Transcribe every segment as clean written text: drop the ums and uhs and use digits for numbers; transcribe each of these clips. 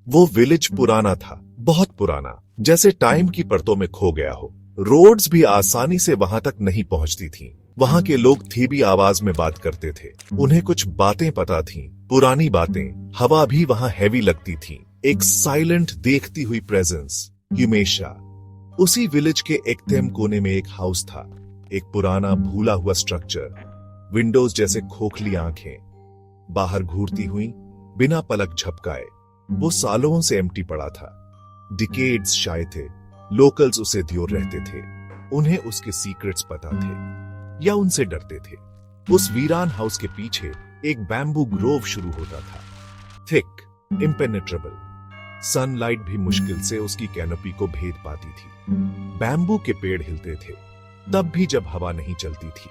वो विलेज पुराना था, बहुत पुराना, जैसे टाइम की परतों में खो गया हो। रोड्स भी आसानी से वहां तक नहीं पहुंचती थीं। वहां के लोग धीमी आवाज में बात करते थे। उन्हें कुछ बातें पता थीं, पुरानी बातें। हवा भी वहां हैवी लगती थी। एक साइलेंट देखती हुई प्रेजेंस, हमेशा। उसी विलेज के एकदम कोने में एक हाउस था, एक पुराना भूला हुआ स्ट्रक्चर, विंडोज जैसे खोखली आंखें, बाहर घूरती हुई बिना पलक झपकाए। वो सालों से एम्प्टी पड़ा था। डिकेड्स शायद थे। लोकल्स उसे ध्योर रहते थे। उन्हें उसके सीक्रेट्स पता थे या उनसे डरते थे। उस वीरान हाउस के पीछे एक बैम्बू ग्रोव शुरू होता था, थिक, इम्पेनेट्रेबल। सनलाइट भी मुश्किल से उसकी कैनोपी को भेद पाती थी। बैम्बू के पेड़ हिलते थे तब भी जब हवा नहीं चलती थी।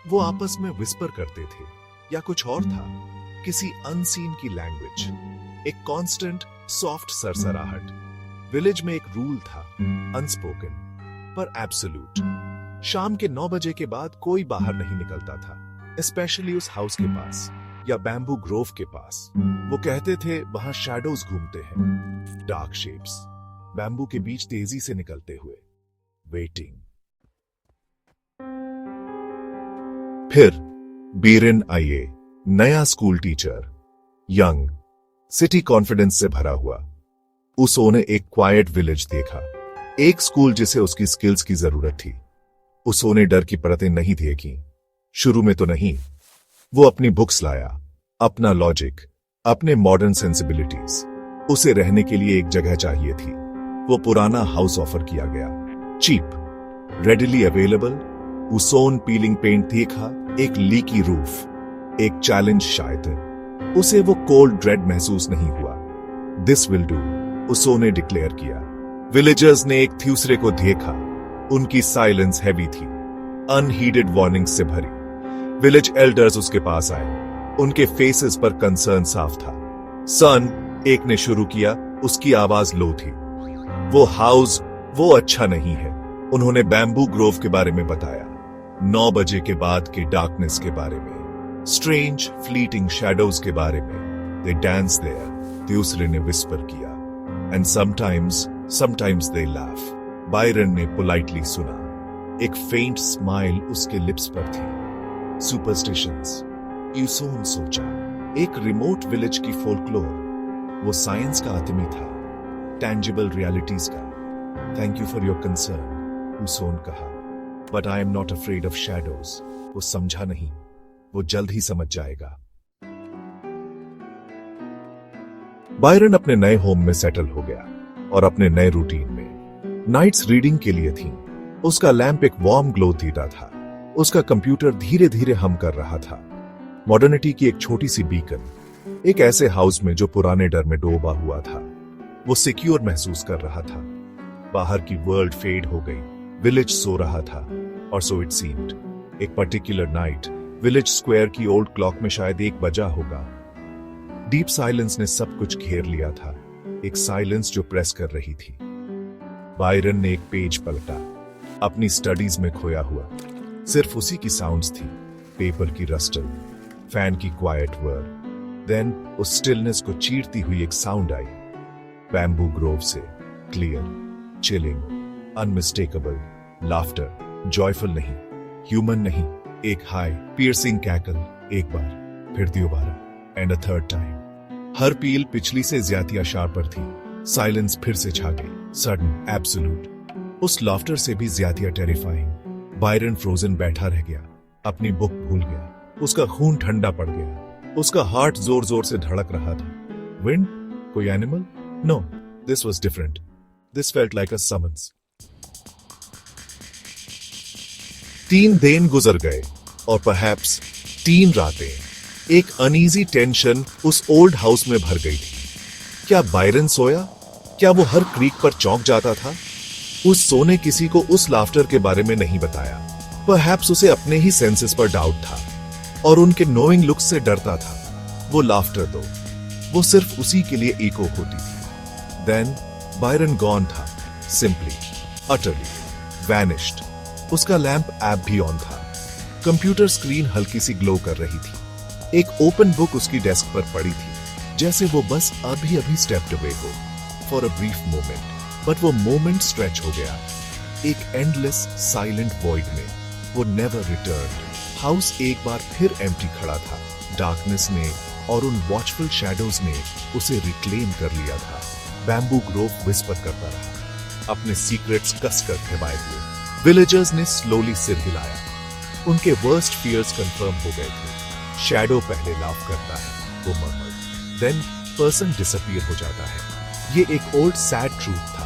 वो आपस में विस्पर करते थे या कुछ और था, किसी अनसीन की लैंग्वेज, एक कांस्टेंट सॉफ्ट सरसराहट। विलेज में एक रूल था, अनस्पोकन पर एब्सोल्यूट। शाम के 9 बजे के बाद कोई बाहर नहीं निकलता था, स्पेशली उस हाउस के पास या बैम्बू ग्रोव के पास। वो कहते थे वहां शैडोज घूमते हैं, डार्क शेप्स, बैम्बू के बीच तेजी से निकलते हुए, वेटिंग। फिर बीरेन आइए, नया school teacher, young, city confidence से भरा हुआ। उसने एक क्वाइट विलेज देखा, एक स्कूल जिसे उसकी स्किल्स की जरूरत थी। उसने डर की परतें नहीं देखी, शुरू में तो नहीं। वो अपनी बुक्स लाया, अपना लॉजिक, अपने मॉडर्न सेंसिबिलिटीज। उसे रहने के लिए एक जगह चाहिए थी। वो पुराना हाउस ऑफर किया गया, चीप, रेडिली अवेलेबल। उसोन पीलिंग पेंट देखा, एक लीकी रूफ, एक चैलेंज शायद। उसे वो कोल्ड ड्रेड महसूस नहीं हुआ। दिस विल डू, उसोने डिक्लेयर किया। विलेजर्स ने एक दूसरे को देखा। उनकी साइलेंस हैवी थी, अनहीडेड वार्निंग्स से भरी। विलेज एल्डर्स उसके पास आए। उनके फेसेस पर कंसर्न साफ था। सन, एक ने शुरू किया, उसकी आवाज लो थी। वो हाउस, वो अच्छा नहीं है। उन्होंने बैम्बू ग्रोव के बारे में बताया, 9 बजे के बाद के डार्कनेस के बारे में, स्ट्रेंज फ्लीटिंग शैडोज के बारे में। दे डांस देयर, दूसरे ने विस्पर किया। And sometimes they laugh. Byron ने पोलाइटली सुना। एक फेंट स्माइल उसके लिप्स पर थी। सुपरस्टिशंस, यूसोन सोचा, एक रिमोट विलेज की फोल्कलोर। वो साइंस का आदमी था, टैंजिबल रियलिटीज का। Thank you for your concern, यूसोन कहा, but I am not afraid of shadows. वो समझा नहीं, वो जल्द ही समझ जाएगा। बायरन अपने नए होम में सेटल हो गया और अपने नए रूटीन में। नाइट्स रीडिंग के लिए थी। उसका लैंप एक वार्म ग्लो देता था। उसका कंप्यूटर धीरे धीरे हम कर रहा था। मॉडर्निटी की एक छोटी सी बीकन, एक ऐसे हाउस में जो पुराने डर में डूबा हुआ था। वो सिक्योर महसूस कर रहा था। बाहर की वर्ल्ड फेड हो गई, विलेज सो रहा था, और सो इट सीम्ड। एक पर्टिकुलर नाइट विलेज स्क्वायर की ओल्ड क्लॉक में शायद 1 बजा होगा। डीप साइलेंस ने सब कुछ घेर लिया था, एक साइलेंस जो प्रेस कर रही थी। बायरन ने एक पेज पलटा, अपनी स्टडीज में खोया हुआ। सिर्फ उसी की साउंड्स थी, पेपर की रस्टल, फैन की क्वाइट वर्ड। देन उस स्टिलनेस को चीरती हुई एक साउंड आई, बैम्बू ग्रोव से, clear, chilling, unmistakable, laughter, joyful नहीं, ह्यूमन नहीं, एक हाई पियर्सिंग कैकल। एक बार, फिर दोबारा, एंड अ थर्ड टाइम। हर पील पिछली से ज्यादा शार्पर थी। साइलेंस फिर से छा गई, सडन, एब्सोल्यूट, उस लाफ्टर से भी ज्यादा टेरिफाइंग। बायरन फ्रोजन बैठा रह गया, अपनी बुक भूल गया। उसका खून ठंडा पड़ गया, उसका हार्ट जोर जोर से धड़क रहा था। विंड? कोई animal? No, this was different. This felt like a summons. 3 दिन गुजर गए और परहैप्स 3 रातें। एक अनईजी टेंशन उस ओल्ड हाउस में भर गई थी। क्या बायरन सोया? क्या वो हर क्रीक पर चौंक जाता था? उस सोने किसी को उस लाफ्टर के बारे में नहीं बताया। परहैप्स उसे अपने ही सेंसेस पर डाउट था और उनके नोइंग लुक से डरता था। वो लाफ्टर तो वो सिर्फ उसी के लिए इको होती थी। देन बायरन गॉन था, सिंपली, अटरली, वैनिश्ड। उसका लैंप ऐप भी ऑन था। कंप्यूटर स्क्रीन हल्की सी ग्लो कर रही थी। एक ओपन बुक उसकी डेस्क पर पड़ी थी। जैसे वो बस अभी अभी स्टेप्ड अवे हो for a brief moment, but वो मोमेंट स्ट्रेच हो गया एक एंडलेस साइलेंट वॉइड में। वो नेवर रिटर्न। हाउस एक बार फिर एम्प्टी खड़ा था। डार्कनेस ने और उन वॉचफुल शैडोज ने उसे रिक्लेम कर लिया था। बैम्बू ग्रोव विस्पर करता रहा, अपने सीक्रेट्स कसकर दबाए हुए। विलेजर्स ने स्लोली सिर हिलाया। उनके वर्स्ट फियर्स कंफर्म हो गए थे। शैडो पहले लाफ करता है, वो मर्मर, देन पर्सन डिसअपीयर हो जाता है। ये एक ओल्ड सैड ट्रूथ था।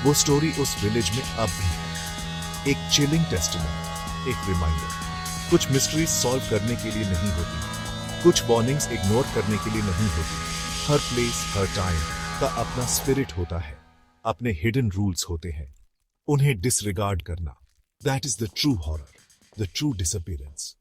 वो स्टोरी उस विलेज में अब भी है। एक चिलिंग टेस्टिमनी, एक रिमाइंडर। कुछ मिस्ट्रीज सॉल्व करने के लिए नहीं होती, कुछ वार्निंग्स इग्नोर करने के लिए नहीं होती। हर प्लेस, हर टाइम का अपना स्पिरिट होता है, अपने हिडन रूल्स होते हैं। उन्हें डिसरिगार्ड करना, that is the true horror, the true disappearance.